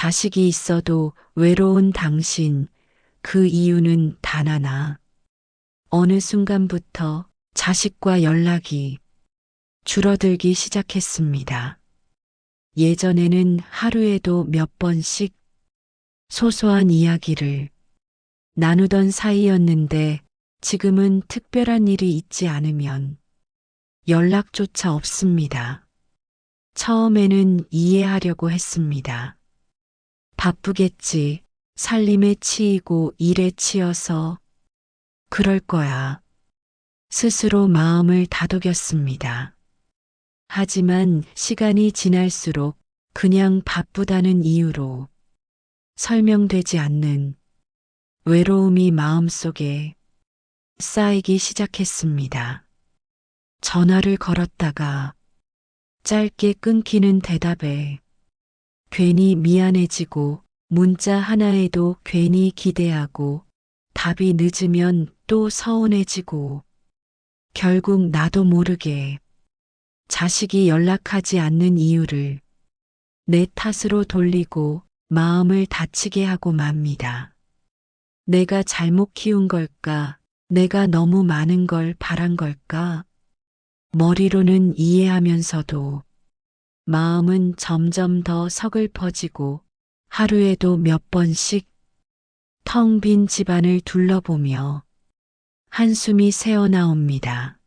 자식이 있어도 외로운 당신, 그 이유는 단 하나. 어느 순간부터 자식과 연락이 줄어들기 시작했습니다. 예전에는 하루에도 몇 번씩 소소한 이야기를 나누던 사이였는데 지금은 특별한 일이 있지 않으면 연락조차 없습니다. 처음에는 이해하려고 했습니다. 바쁘겠지, 살림에 치이고 일에 치여서 그럴 거야. 스스로 마음을 다독였습니다. 하지만 시간이 지날수록 그냥 바쁘다는 이유로 설명되지 않는 외로움이 마음속에 쌓이기 시작했습니다. 전화를 걸었다가 짧게 끊기는 대답에 괜히 미안해지고 문자 하나에도 괜히 기대하고 답이 늦으면 또 서운해지고 결국 나도 모르게 자식이 연락하지 않는 이유를 내 탓으로 돌리고 마음을 다치게 하고 맙니다. 내가 잘못 키운 걸까? 내가 너무 많은 걸 바란 걸까? 머리로는 이해하면서도 마음은 점점 더 서글퍼지고 하루에도 몇 번씩 텅 빈 집안을 둘러보며 한숨이 새어나옵니다.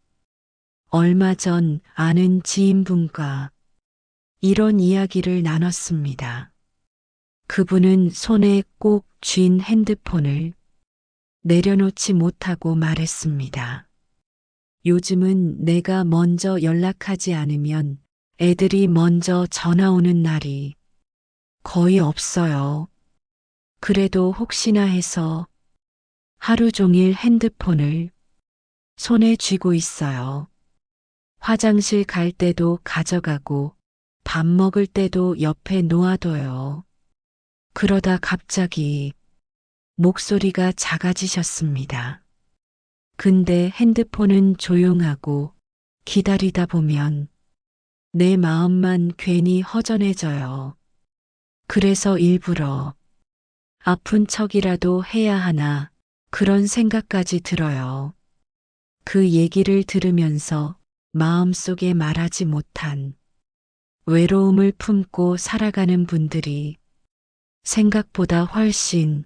얼마 전 아는 지인분과 이런 이야기를 나눴습니다. 그분은 손에 꼭 쥔 핸드폰을 내려놓지 못하고 말했습니다. 요즘은 내가 먼저 연락하지 않으면 애들이 먼저 전화 오는 날이 거의 없어요. 그래도 혹시나 해서 하루 종일 핸드폰을 손에 쥐고 있어요. 화장실 갈 때도 가져가고 밥 먹을 때도 옆에 놓아둬요. 그러다 갑자기 목소리가 작아지셨습니다. 근데 핸드폰은 조용하고 기다리다 보면 내 마음만 괜히 허전해져요. 그래서 일부러 아픈 척이라도 해야 하나 그런 생각까지 들어요. 그 얘기를 들으면서 마음속에 말하지 못한 외로움을 품고 살아가는 분들이 생각보다 훨씬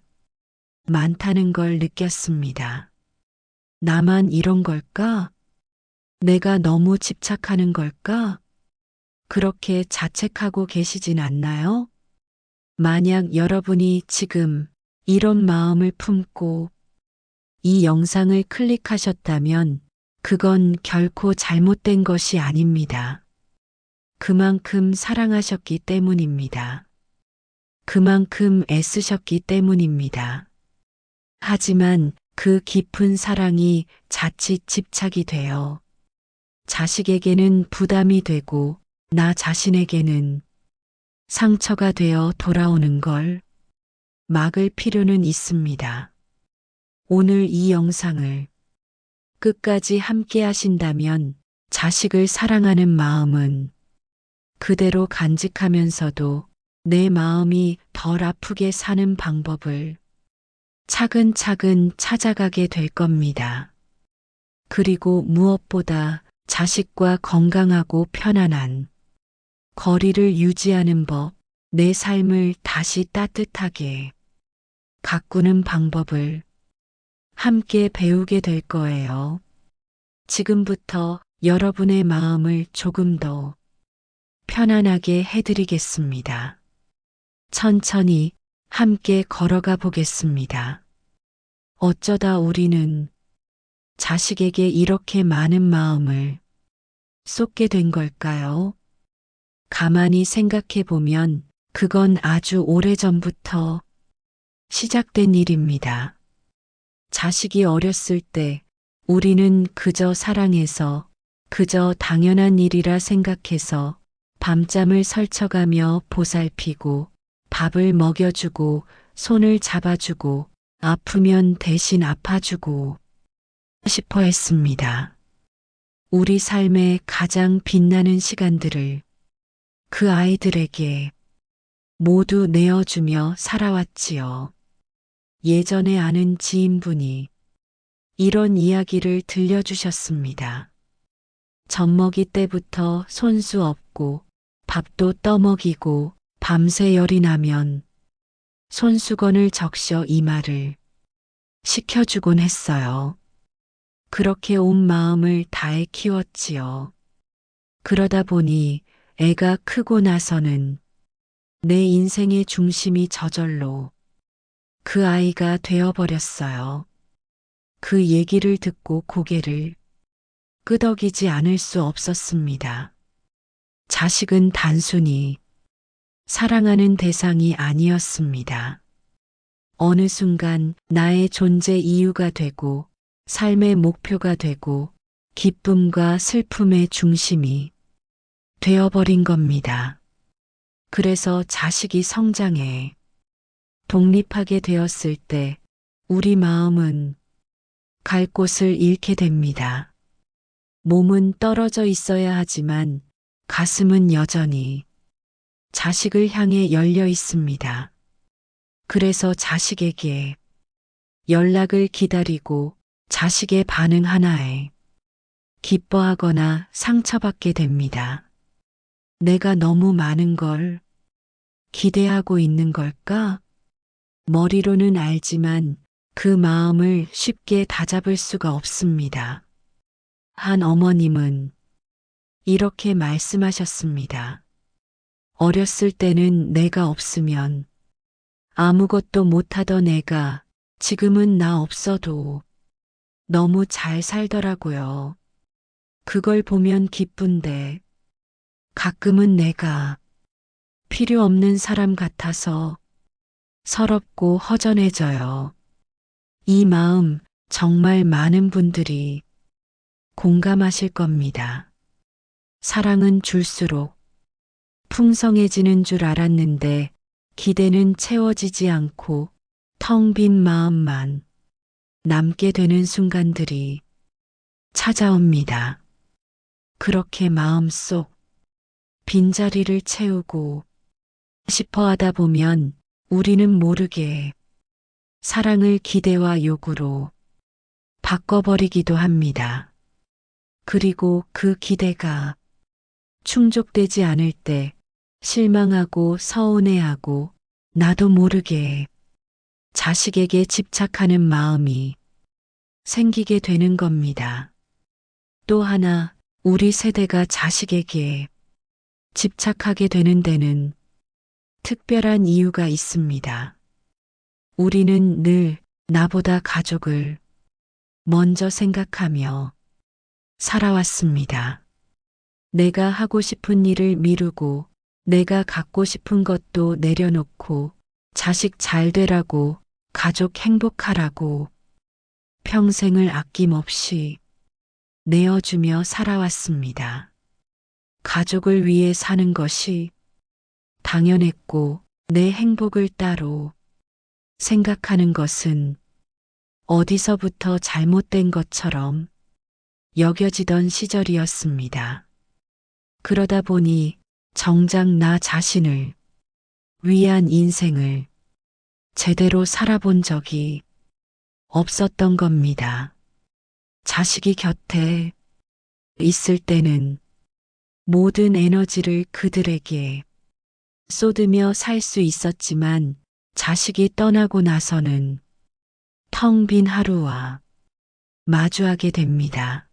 많다는 걸 느꼈습니다. 나만 이런 걸까? 내가 너무 집착하는 걸까? 그렇게 자책하고 계시진 않나요? 만약 여러분이 지금 이런 마음을 품고 이 영상을 클릭하셨다면 그건 결코 잘못된 것이 아닙니다. 그만큼 사랑하셨기 때문입니다. 그만큼 애쓰셨기 때문입니다. 하지만 그 깊은 사랑이 자칫 집착이 되어 자식에게는 부담이 되고 나 자신에게는 상처가 되어 돌아오는 걸 막을 필요는 있습니다. 오늘 이 영상을 끝까지 함께 하신다면 자식을 사랑하는 마음은 그대로 간직하면서도 내 마음이 덜 아프게 사는 방법을 차근차근 찾아가게 될 겁니다. 그리고 무엇보다 자식과 건강하고 편안한 거리를 유지하는 법, 내 삶을 다시 따뜻하게 가꾸는 방법을 함께 배우게 될 거예요. 지금부터 여러분의 마음을 조금 더 편안하게 해드리겠습니다. 천천히 함께 걸어가 보겠습니다. 어쩌다 우리는 자식에게 이렇게 많은 마음을 쏟게 된 걸까요? 가만히 생각해 보면 그건 아주 오래전부터 시작된 일입니다. 자식이 어렸을 때 우리는 그저 사랑해서 그저 당연한 일이라 생각해서 밤잠을 설쳐가며 보살피고 밥을 먹여주고 손을 잡아주고 아프면 대신 아파주고 싶어 했습니다. 우리 삶의 가장 빛나는 시간들을 그 아이들에게 모두 내어주며 살아왔지요. 예전에 아는 지인분이 이런 이야기를 들려주셨습니다. 젖먹이 때부터 손수 없고 밥도 떠먹이고 밤새 열이 나면 손수건을 적셔 이마를 식혀주곤 했어요. 그렇게 온 마음을 다해 키웠지요. 그러다 보니 애가 크고 나서는 내 인생의 중심이 저절로 그 아이가 되어버렸어요. 그 얘기를 듣고 고개를 끄덕이지 않을 수 없었습니다. 자식은 단순히 사랑하는 대상이 아니었습니다. 어느 순간 나의 존재 이유가 되고 삶의 목표가 되고 기쁨과 슬픔의 중심이 되어버린 겁니다. 그래서 자식이 성장해 독립하게 되었을 때 우리 마음은 갈 곳을 잃게 됩니다. 몸은 떨어져 있어야 하지만 가슴은 여전히 자식을 향해 열려 있습니다. 그래서 자식에게 연락을 기다리고 자식의 반응 하나에 기뻐하거나 상처받게 됩니다. 내가 너무 많은 걸 기대하고 있는 걸까? 머리로는 알지만 그 마음을 쉽게 다잡을 수가 없습니다. 한 어머님은 이렇게 말씀하셨습니다. 어렸을 때는 내가 없으면 아무것도 못하던 애가 지금은 나 없어도 너무 잘 살더라고요. 그걸 보면 기쁜데 가끔은 내가 필요 없는 사람 같아서 서럽고 허전해져요. 이 마음 정말 많은 분들이 공감하실 겁니다. 사랑은 줄수록 풍성해지는 줄 알았는데 기대는 채워지지 않고 텅 빈 마음만 남게 되는 순간들이 찾아옵니다. 그렇게 마음속 빈자리를 채우고 싶어 하다 보면 우리는 모르게 사랑을 기대와 요구로 바꿔버리기도 합니다. 그리고 그 기대가 충족되지 않을 때 실망하고 서운해하고 나도 모르게 자식에게 집착하는 마음이 생기게 되는 겁니다. 또 하나, 우리 세대가 자식에게 집착하게 되는 데는 특별한 이유가 있습니다. 우리는 늘 나보다 가족을 먼저 생각하며 살아왔습니다. 내가 하고 싶은 일을 미루고 내가 갖고 싶은 것도 내려놓고 자식 잘 되라고 가족 행복하라고 평생을 아낌없이 내어주며 살아왔습니다. 가족을 위해 사는 것이 당연했고 내 행복을 따로 생각하는 것은 어디서부터 잘못된 것처럼 여겨지던 시절이었습니다. 그러다 보니 정작 나 자신을 위한 인생을 제대로 살아본 적이 없었던 겁니다. 자식이 곁에 있을 때는 모든 에너지를 그들에게 쏟으며 살 수 있었지만 자식이 떠나고 나서는 텅 빈 하루와 마주하게 됩니다.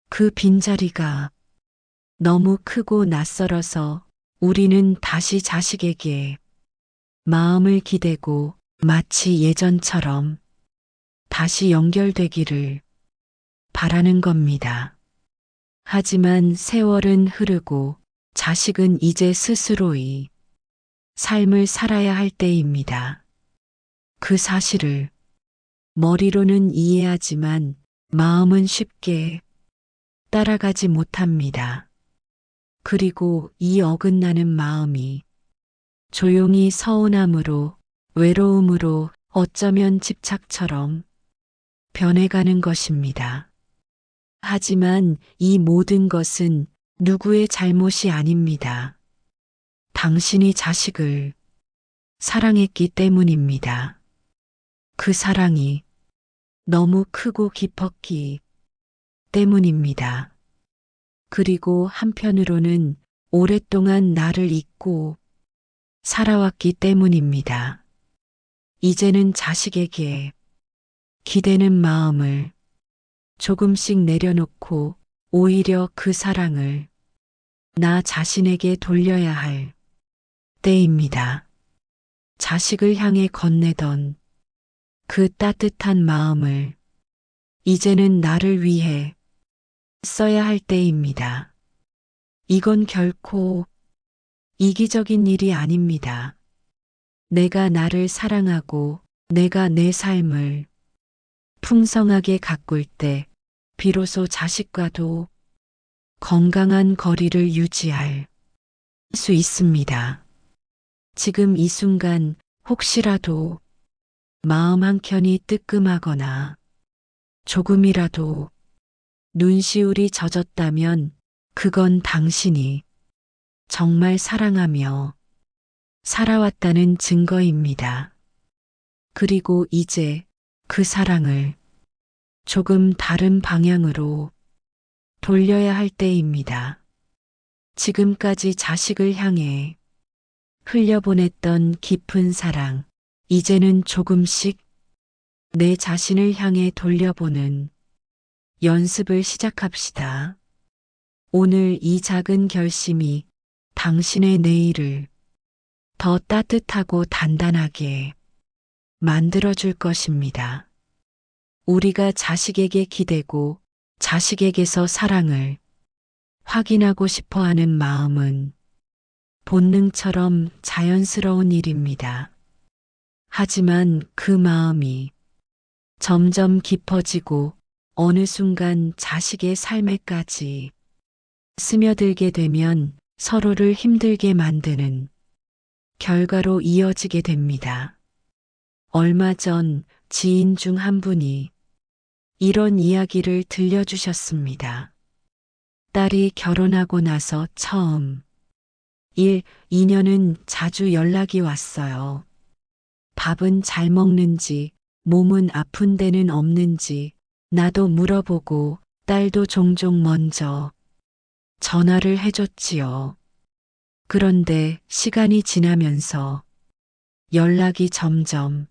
그 빈자리가 너무 크고 낯설어서 우리는 다시 자식에게 마음을 기대고 마치 예전처럼 다시 연결되기를 바라는 겁니다. 하지만 세월은 흐르고 자식은 이제 스스로의 삶을 살아야 할 때입니다. 그 사실을 머리로는 이해하지만 마음은 쉽게 따라가지 못합니다. 그리고 이 어긋나는 마음이 조용히 서운함으로, 외로움으로, 어쩌면 집착처럼 변해가는 것입니다. 하지만 이 모든 것은 누구의 잘못이 아닙니다. 당신이 자식을 사랑했기 때문입니다. 그 사랑이 너무 크고 깊었기 때문입니다. 그리고 한편으로는 오랫동안 나를 잊고 살아왔기 때문입니다. 이제는 자식에게 기대는 마음을 조금씩 내려놓고 오히려 그 사랑을 나 자신에게 돌려야 할 때입니다. 자식을 향해 건네던 그 따뜻한 마음을 이제는 나를 위해 써야 할 때입니다. 이건 결코 이기적인 일이 아닙니다. 내가 나를 사랑하고 내가 내 삶을 풍성하게 가꿀 때 비로소 자식과도 건강한 거리를 유지할 수 있습니다. 지금 이 순간 혹시라도 마음 한켠이 뜨끔하거나 조금이라도 눈시울이 젖었다면 그건 당신이 정말 사랑하며 살아왔다는 증거입니다. 그리고 이제 그 사랑을 조금 다른 방향으로 돌려야 할 때입니다. 지금까지 자식을 향해 흘려보냈던 깊은 사랑, 이제는 조금씩 내 자신을 향해 돌려보는 연습을 시작합시다. 오늘 이 작은 결심이 당신의 내일을 더 따뜻하고 단단하게 만들어줄 것입니다. 우리가 자식에게 기대고 자식에게서 사랑을 확인하고 싶어 하는 마음은 본능처럼 자연스러운 일입니다. 하지만 그 마음이 점점 깊어지고 어느 순간 자식의 삶에까지 스며들게 되면 서로를 힘들게 만드는 결과로 이어지게 됩니다. 얼마 전 지인 중 한 분이 이런 이야기를 들려주셨습니다. 딸이 결혼하고 나서 처음 1, 2년은 자주 연락이 왔어요. 밥은 잘 먹는지, 몸은 아픈 데는 없는지 나도 물어보고 딸도 종종 먼저 전화를 해줬지요. 그런데 시간이 지나면서 연락이 점점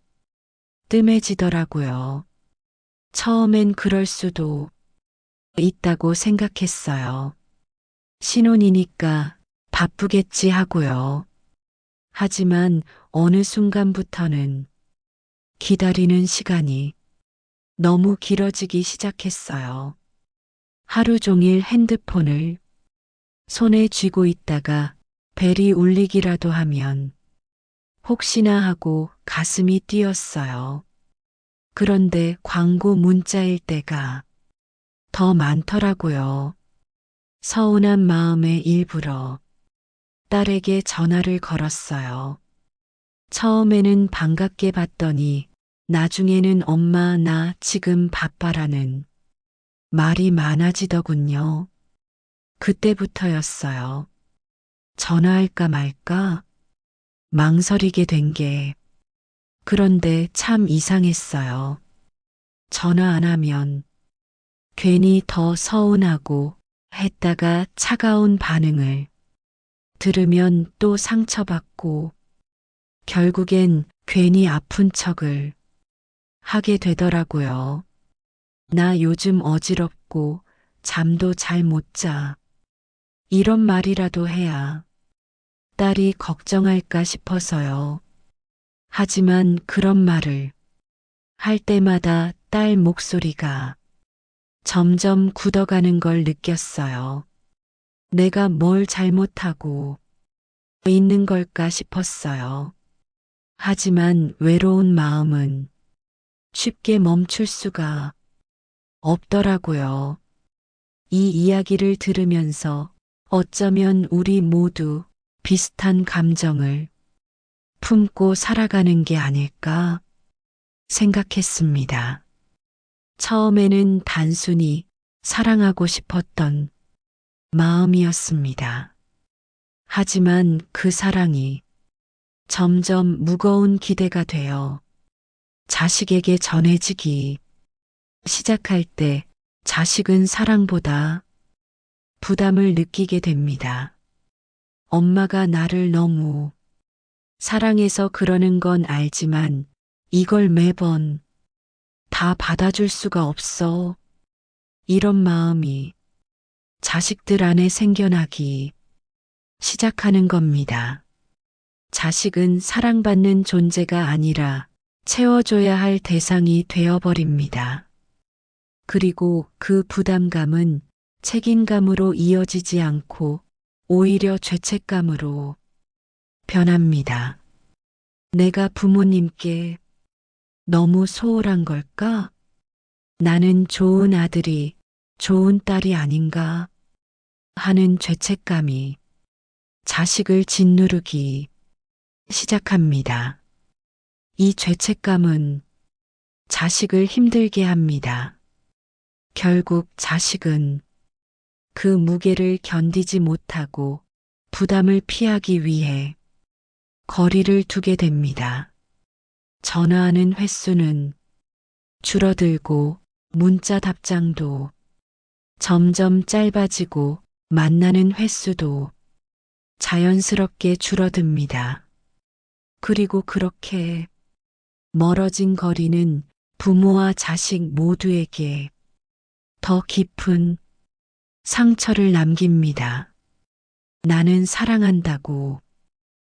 뜸해지더라고요. 처음엔 그럴 수도 있다고 생각했어요. 신혼이니까 바쁘겠지 하고요. 하지만 어느 순간부터는 기다리는 시간이 너무 길어지기 시작했어요. 하루 종일 핸드폰을 손에 쥐고 있다가 벨이 울리기라도 하면 혹시나 하고 가슴이 뛰었어요. 그런데 광고 문자일 때가 더 많더라고요. 서운한 마음에 일부러 딸에게 전화를 걸었어요. 처음에는 반갑게 받더니 나중에는 엄마 나 지금 바빠라는 말이 많아지더군요. 그때부터였어요. 전화할까 말까 망설이게 된 게. 그런데 참 이상했어요. 전화 안 하면 괜히 더 서운하고 했다가 차가운 반응을 들으면 또 상처받고 결국엔 괜히 아픈 척을 하게 되더라고요. 나 요즘 어지럽고 잠도 잘 못 자. 이런 말이라도 해야 딸이 걱정할까 싶어서요. 하지만 그런 말을 할 때마다 딸 목소리가 점점 굳어가는 걸 느꼈어요. 내가 뭘 잘못하고 있는 걸까 싶었어요. 하지만 외로운 마음은 쉽게 멈출 수가 없더라고요. 이 이야기를 들으면서 어쩌면 우리 모두 비슷한 감정을 품고 살아가는 게 아닐까 생각했습니다. 처음에는 단순히 사랑하고 싶었던 마음이었습니다. 하지만 그 사랑이 점점 무거운 기대가 되어 자식에게 전해지기 시작할 때 자식은 사랑보다 부담을 느끼게 됩니다. 엄마가 나를 너무 사랑해서 그러는 건 알지만 이걸 매번 다 받아줄 수가 없어. 이런 마음이 자식들 안에 생겨나기 시작하는 겁니다. 자식은 사랑받는 존재가 아니라 채워줘야 할 대상이 되어버립니다. 그리고 그 부담감은 책임감으로 이어지지 않고 오히려 죄책감으로 변합니다. 내가 부모님께 너무 소홀한 걸까? 나는 좋은 아들이 좋은 딸이 아닌가 하는 죄책감이 자식을 짓누르기 시작합니다. 이 죄책감은 자식을 힘들게 합니다. 결국 자식은 그 무게를 견디지 못하고 부담을 피하기 위해 거리를 두게 됩니다. 전화하는 횟수는 줄어들고 문자 답장도 점점 짧아지고 만나는 횟수도 자연스럽게 줄어듭니다. 그리고 그렇게 멀어진 거리는 부모와 자식 모두에게 더 깊은 상처를 남깁니다. 나는 사랑한다고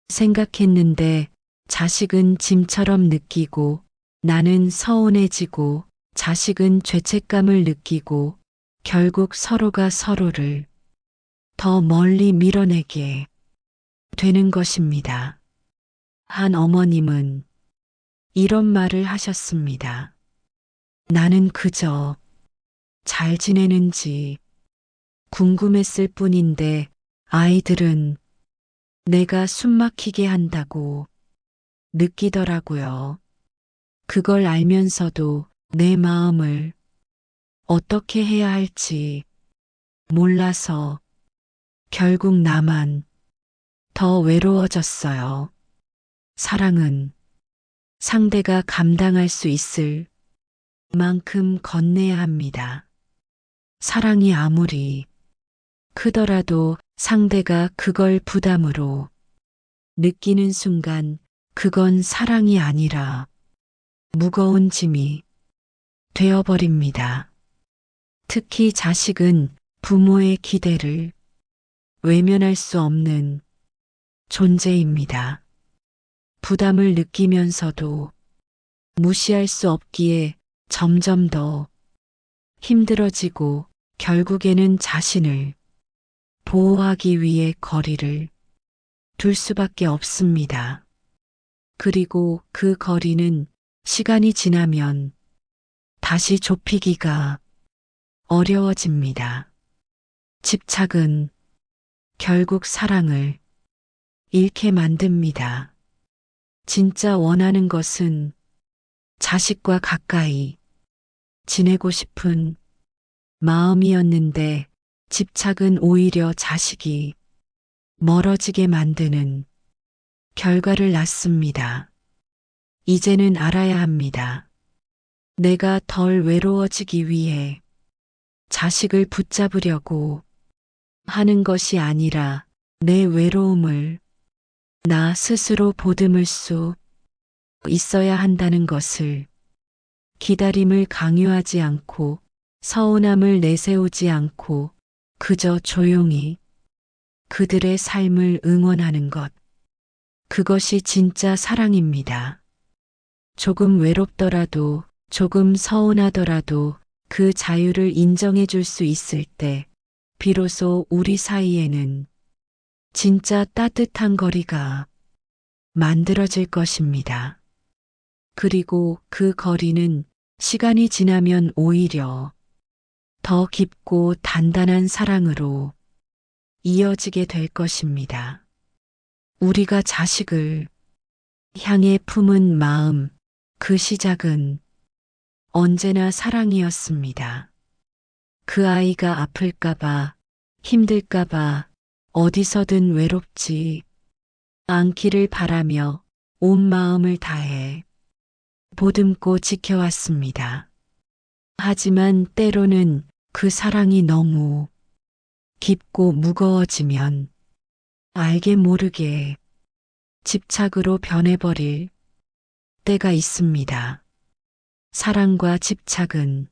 생각했는데 자식은 짐처럼 느끼고 나는 서운해지고 자식은 죄책감을 느끼고 결국 서로가 서로를 더 멀리 밀어내게 되는 것입니다. 한 어머님은 이런 말을 하셨습니다. 나는 그저 잘 지내는지 궁금했을 뿐인데 아이들은 내가 숨막히게 한다고 느끼더라고요. 그걸 알면서도 내 마음을 어떻게 해야 할지 몰라서 결국 나만 더 외로워졌어요. 사랑은 상대가 감당할 수 있을 만큼 건네야 합니다. 사랑이 아무리 크더라도 상대가 그걸 부담으로 느끼는 순간 그건 사랑이 아니라 무거운 짐이 되어버립니다. 특히 자식은 부모의 기대를 외면할 수 없는 존재입니다. 부담을 느끼면서도 무시할 수 없기에 점점 더 힘들어지고 결국에는 자신을 보호하기 위해 거리를 둘 수밖에 없습니다. 그리고 그 거리는 시간이 지나면 다시 좁히기가 어려워집니다. 집착은 결국 사랑을 잃게 만듭니다. 진짜 원하는 것은 자식과 가까이 지내고 싶은 마음이었는데 집착은 오히려 자식이 멀어지게 만드는 결과를 낳습니다. 이제는 알아야 합니다. 내가 덜 외로워지기 위해 자식을 붙잡으려고 하는 것이 아니라 내 외로움을 나 스스로 보듬을 수 있어야 한다는 것을 기다림을 강요하지 않고 서운함을 내세우지 않고 그저 조용히 그들의 삶을 응원하는 것. 그것이 진짜 사랑입니다. 조금 외롭더라도 조금 서운하더라도 그 자유를 인정해 줄 수 있을 때 비로소 우리 사이에는 진짜 따뜻한 거리가 만들어질 것입니다. 그리고 그 거리는 시간이 지나면 오히려 더 깊고 단단한 사랑으로 이어지게 될 것입니다. 우리가 자식을 향해 품은 마음, 그 시작은 언제나 사랑이었습니다. 그 아이가 아플까봐, 힘들까봐, 어디서든 외롭지 않기를 바라며 온 마음을 다해 보듬고 지켜왔습니다. 하지만 때로는 그 사랑이 너무 깊고 무거워지면 알게 모르게 집착으로 변해버릴 때가 있습니다. 사랑과 집착은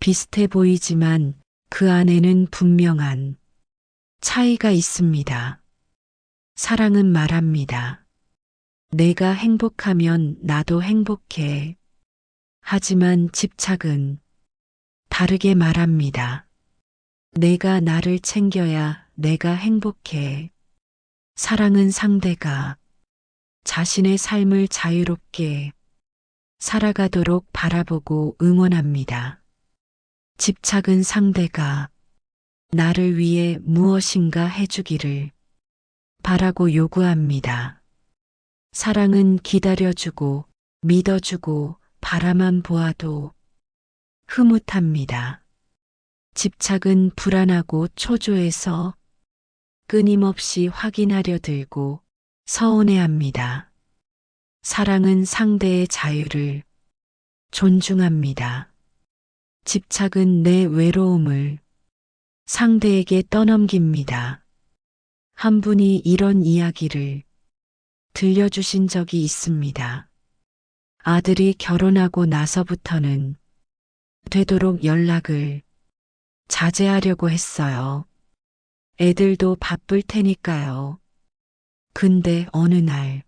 비슷해 보이지만 그 안에는 분명한 차이가 있습니다. 사랑은 말합니다. 내가 행복하면 나도 행복해. 하지만 집착은 다르게 말합니다. 내가 나를 챙겨야 내가 행복해. 사랑은 상대가 자신의 삶을 자유롭게 살아가도록 바라보고 응원합니다. 집착은 상대가 나를 위해 무엇인가 해주기를 바라고 요구합니다. 사랑은 기다려주고 믿어주고 바라만 보아도 흐뭇합니다. 집착은 불안하고 초조해서 끊임없이 확인하려 들고 서운해합니다. 사랑은 상대의 자유를 존중합니다. 집착은 내 외로움을 상대에게 떠넘깁니다. 한 분이 이런 이야기를 들려주신 적이 있습니다. 아들이 결혼하고 나서부터는 되도록 연락을 자제하려고 했어요. 애들도 바쁠 테니까요. 근데 어느 날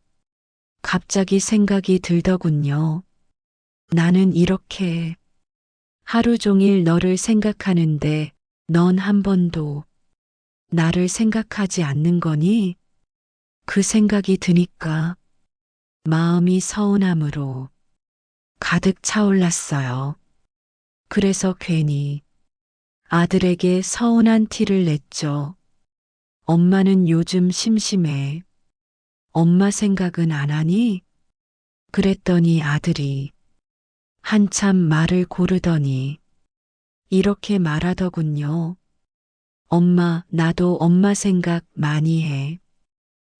갑자기 생각이 들더군요. 나는 이렇게 하루 종일 너를 생각하는데 넌 한 번도 나를 생각하지 않는 거니? 그 생각이 드니까 마음이 서운함으로 가득 차올랐어요. 그래서 괜히 아들에게 서운한 티를 냈죠. 엄마는 요즘 심심해. 엄마 생각은 안 하니? 그랬더니 아들이 한참 말을 고르더니 이렇게 말하더군요. 엄마, 나도 엄마 생각 많이 해.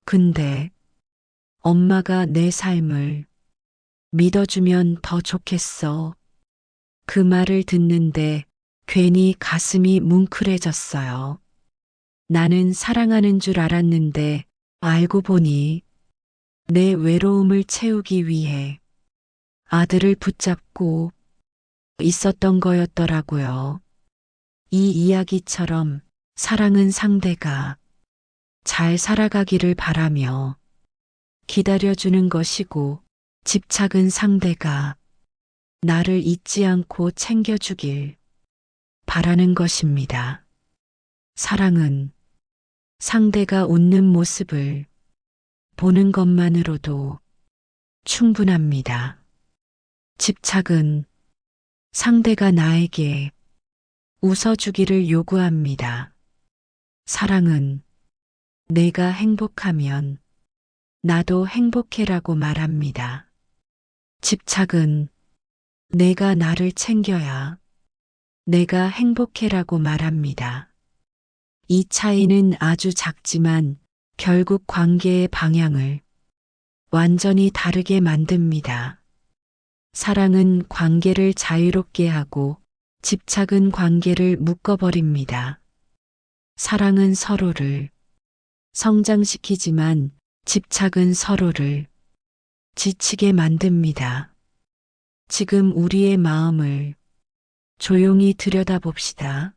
근데 엄마가 내 삶을 믿어주면 더 좋겠어. 그 말을 듣는데 괜히 가슴이 뭉클해졌어요. 나는 사랑하는 줄 알았는데 알고 보니 내 외로움을 채우기 위해 아들을 붙잡고 있었던 거였더라고요. 이 이야기처럼 사랑은 상대가 잘 살아가기를 바라며 기다려주는 것이고 집착은 상대가 나를 잊지 않고 챙겨주길 바라는 것입니다. 사랑은 상대가 웃는 모습을 보는 것만으로도 충분합니다. 집착은 상대가 나에게 웃어주기를 요구합니다. 사랑은 내가 행복하면 나도 행복해라고 말합니다. 집착은 내가 나를 챙겨야 내가 행복해라고 말합니다. 이 차이는 아주 작지만 결국 관계의 방향을 완전히 다르게 만듭니다. 사랑은 관계를 자유롭게 하고 집착은 관계를 묶어버립니다. 사랑은 서로를 성장시키지만 집착은 서로를 지치게 만듭니다. 지금 우리의 마음을 조용히 들여다봅시다.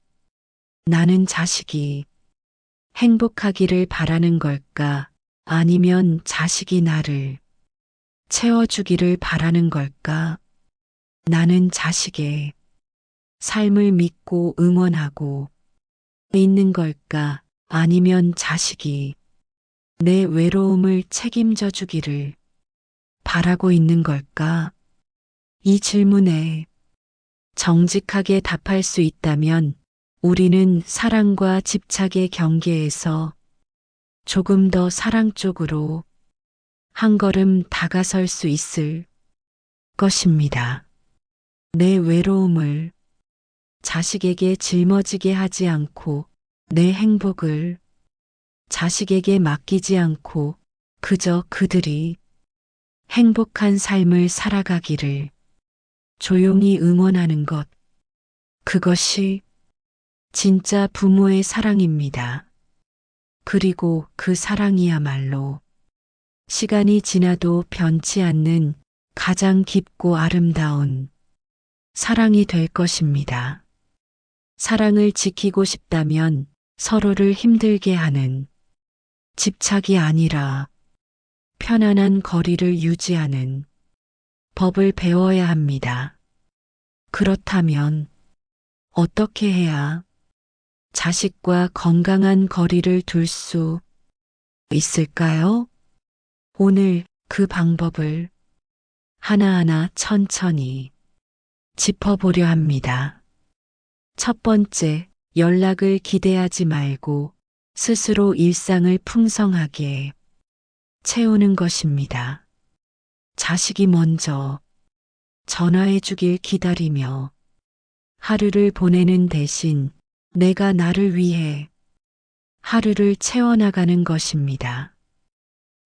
나는 자식이 행복하기를 바라는 걸까? 아니면 자식이 나를 채워주기를 바라는 걸까? 나는 자식의 삶을 믿고 응원하고 있는 걸까? 아니면 자식이 내 외로움을 책임져 주기를 바라고 있는 걸까? 이 질문에 정직하게 답할 수 있다면 우리는 사랑과 집착의 경계에서 조금 더 사랑 쪽으로 한 걸음 다가설 수 있을 것입니다. 내 외로움을 자식에게 짊어지게 하지 않고 내 행복을 자식에게 맡기지 않고 그저 그들이 행복한 삶을 살아가기를 조용히 응원하는 것, 그것이 진짜 부모의 사랑입니다. 그리고 그 사랑이야말로 시간이 지나도 변치 않는 가장 깊고 아름다운 사랑이 될 것입니다. 사랑을 지키고 싶다면 서로를 힘들게 하는 집착이 아니라 편안한 거리를 유지하는 법을 배워야 합니다. 그렇다면 어떻게 해야 자식과 건강한 거리를 둘 수 있을까요? 오늘 그 방법을 하나하나 천천히 짚어보려 합니다. 첫 번째, 연락을 기대하지 말고 스스로 일상을 풍성하게 채우는 것입니다. 자식이 먼저 전화해 주길 기다리며 하루를 보내는 대신 내가 나를 위해 하루를 채워나가는 것입니다.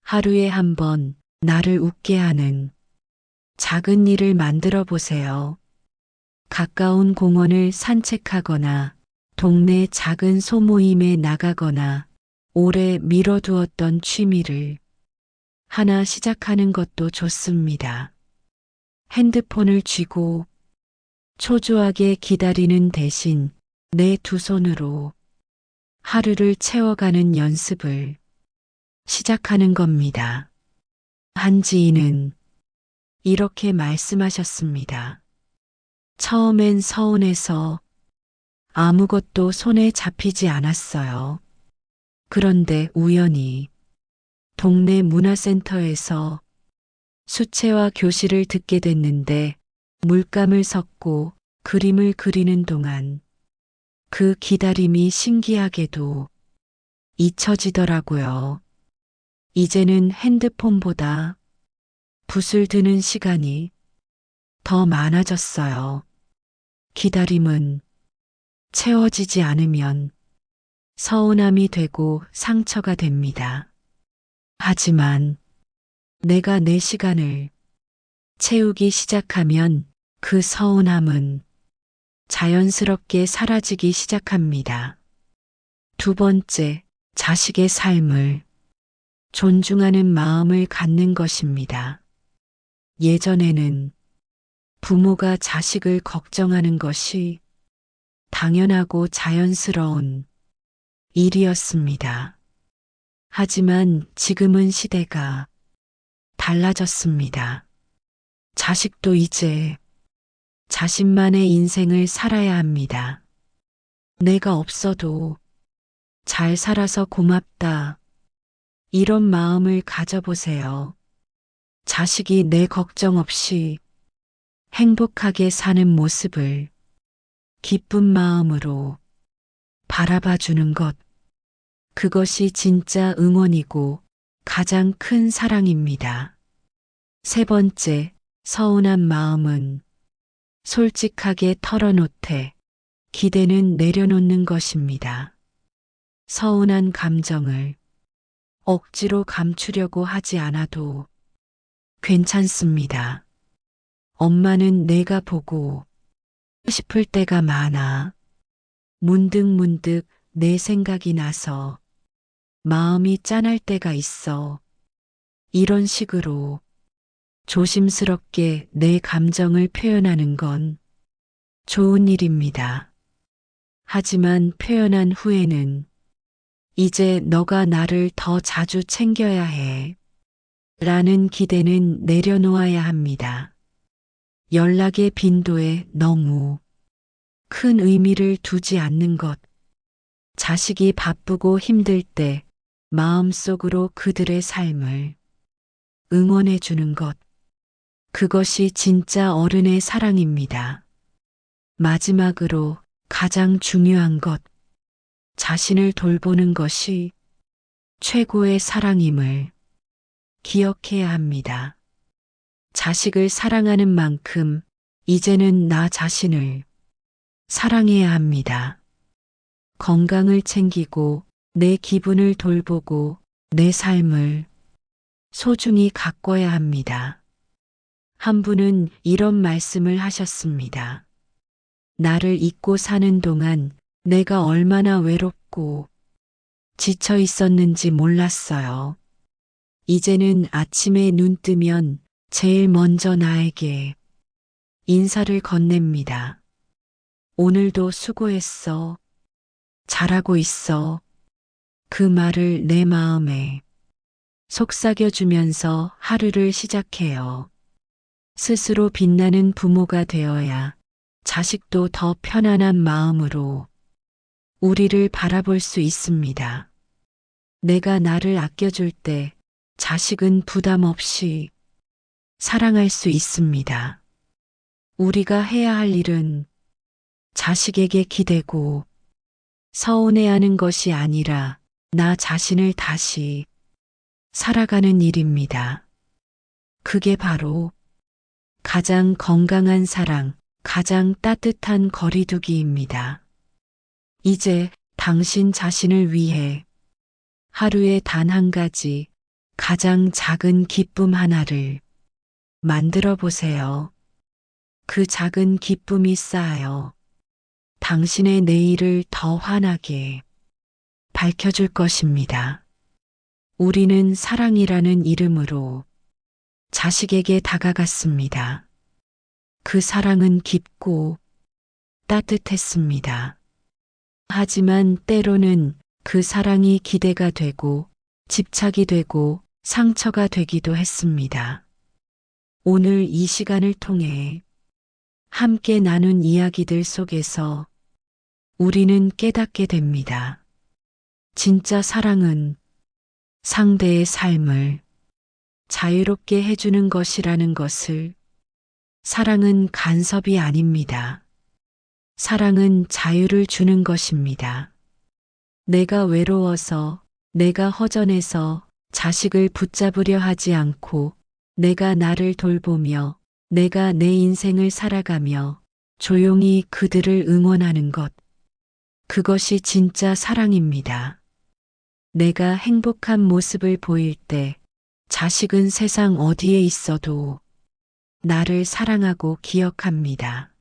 하루에 한 번 나를 웃게 하는 작은 일을 만들어 보세요. 가까운 공원을 산책하거나 동네 작은 소모임에 나가거나 오래 미뤄두었던 취미를 하나 시작하는 것도 좋습니다. 핸드폰을 쥐고 초조하게 기다리는 대신 내 두 손으로 하루를 채워가는 연습을 시작하는 겁니다. 한 지인은 이렇게 말씀하셨습니다. 처음엔 서운해서 아무것도 손에 잡히지 않았어요. 그런데 우연히 동네 문화센터에서 수채화 교실을 듣게 됐는데 물감을 섞고 그림을 그리는 동안 그 기다림이 신기하게도 잊혀지더라고요. 이제는 핸드폰보다 붓을 드는 시간이 더 많아졌어요. 기다림은 채워지지 않으면 서운함이 되고 상처가 됩니다. 하지만 내가 내 시간을 채우기 시작하면 그 서운함은 자연스럽게 사라지기 시작합니다. 두 번째, 자식의 삶을 존중하는 마음을 갖는 것입니다. 예전에는 부모가 자식을 걱정하는 것이 당연하고 자연스러운 일이었습니다. 하지만 지금은 시대가 달라졌습니다. 자식도 이제 자신만의 인생을 살아야 합니다. 내가 없어도 잘 살아서 고맙다. 이런 마음을 가져보세요. 자식이 내 걱정 없이 행복하게 사는 모습을 기쁜 마음으로 바라봐 주는 것. 그것이 진짜 응원이고 가장 큰 사랑입니다. 세 번째, 서운한 마음은 솔직하게 털어놓되 기대는 내려놓는 것입니다. 서운한 감정을 억지로 감추려고 하지 않아도 괜찮습니다. 엄마는 내가 보고 싶을 때가 많아. 문득문득 내 생각이 나서 마음이 짠할 때가 있어. 이런 식으로 조심스럽게 내 감정을 표현하는 건 좋은 일입니다. 하지만 표현한 후에는 이제 너가 나를 더 자주 챙겨야 해. 라는 기대는 내려놓아야 합니다. 연락의 빈도에 너무 큰 의미를 두지 않는 것. 자식이 바쁘고 힘들 때 마음속으로 그들의 삶을 응원해 주는 것. 그것이 진짜 어른의 사랑입니다. 마지막으로 가장 중요한 것. 자신을 돌보는 것이 최고의 사랑임을 기억해야 합니다. 자식을 사랑하는 만큼 이제는 나 자신을 사랑해야 합니다. 건강을 챙기고 내 기분을 돌보고 내 삶을 소중히 가꿔야 합니다. 한 분은 이런 말씀을 하셨습니다. 나를 잊고 사는 동안 내가 얼마나 외롭고 지쳐 있었는지 몰랐어요. 이제는 아침에 눈 뜨면 제일 먼저 나에게 인사를 건넵니다. 오늘도 수고했어. 잘하고 있어. 그 말을 내 마음에 속삭여주면서 하루를 시작해요. 스스로 빛나는 부모가 되어야 자식도 더 편안한 마음으로 우리를 바라볼 수 있습니다. 내가 나를 아껴줄 때 자식은 부담 없이 사랑할 수 있습니다. 우리가 해야 할 일은 자식에게 기대고 서운해하는 것이 아니라 나 자신을 다시 살아가는 일입니다. 그게 바로 가장 건강한 사랑, 가장 따뜻한 거리두기입니다. 이제 당신 자신을 위해 하루에 단 한 가지 가장 작은 기쁨 하나를 만들어 보세요. 그 작은 기쁨이 쌓여 당신의 내일을 더 환하게 밝혀줄 것입니다. 우리는 사랑이라는 이름으로 자식에게 다가갔습니다. 그 사랑은 깊고 따뜻했습니다. 하지만 때로는 그 사랑이 기대가 되고 집착이 되고 상처가 되기도 했습니다. 오늘 이 시간을 통해 함께 나눈 이야기들 속에서 우리는 깨닫게 됩니다. 진짜 사랑은 상대의 삶을 자유롭게 해주는 것이라는 것을. 사랑은 간섭이 아닙니다. 사랑은 자유를 주는 것입니다. 내가 외로워서, 내가 허전해서 자식을 붙잡으려 하지 않고 내가 나를 돌보며 내가 내 인생을 살아가며 조용히 그들을 응원하는 것. 그것이 진짜 사랑입니다. 내가 행복한 모습을 보일 때 자식은 세상 어디에 있어도 나를 사랑하고 기억합니다.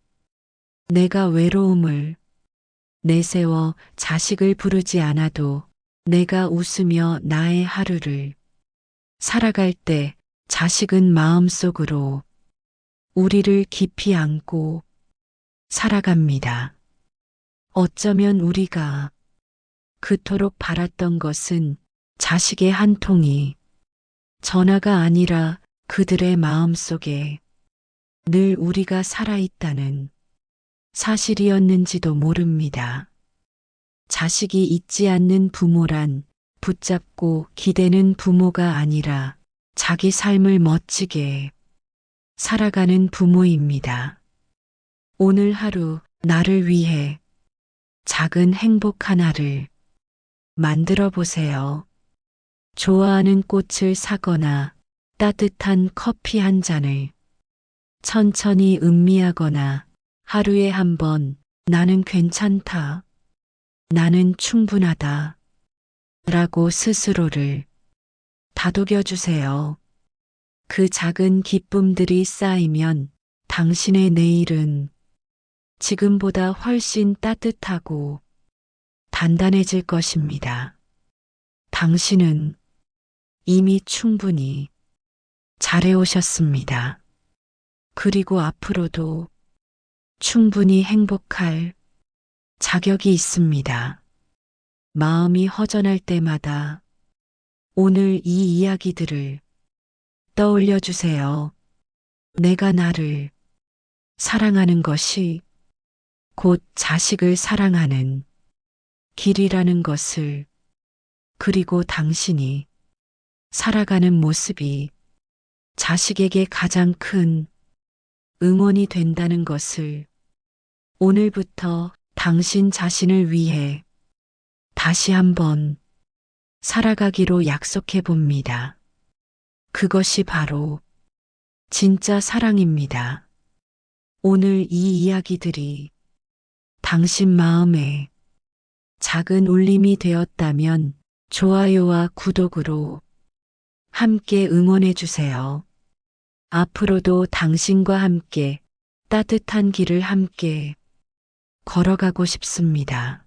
내가 외로움을 내세워 자식을 부르지 않아도 내가 웃으며 나의 하루를 살아갈 때 자식은 마음속으로 우리를 깊이 안고 살아갑니다. 어쩌면 우리가 그토록 바랐던 것은 자식의 한 통이 전화가 아니라 그들의 마음속에 늘 우리가 살아있다는 사실이었는지도 모릅니다. 자식이 잊지 않는 부모란 붙잡고 기대는 부모가 아니라 자기 삶을 멋지게 살아가는 부모입니다. 오늘 하루 나를 위해 작은 행복 하나를 만들어 보세요. 좋아하는 꽃을 사거나 따뜻한 커피 한 잔을 천천히 음미하거나 하루에 한 번 나는 괜찮다, 나는 충분하다 라고 스스로를 다독여 주세요. 그 작은 기쁨들이 쌓이면 당신의 내일은 지금보다 훨씬 따뜻하고 단단해질 것입니다. 당신은 이미 충분히 잘해오셨습니다. 그리고 앞으로도 충분히 행복할 자격이 있습니다. 마음이 허전할 때마다 오늘 이 이야기들을 떠올려 주세요. 내가 나를 사랑하는 것이 곧 자식을 사랑하는 길이라는 것을, 그리고 당신이 살아가는 모습이 자식에게 가장 큰 응원이 된다는 것을 오늘부터 당신 자신을 위해 다시 한번 살아가기로 약속해 봅니다. 그것이 바로 진짜 사랑입니다. 오늘 이 이야기들이 당신 마음에 작은 울림이 되었다면 좋아요와 구독으로 함께 응원해 주세요. 앞으로도 당신과 함께 따뜻한 길을 함께 걸어가고 싶습니다.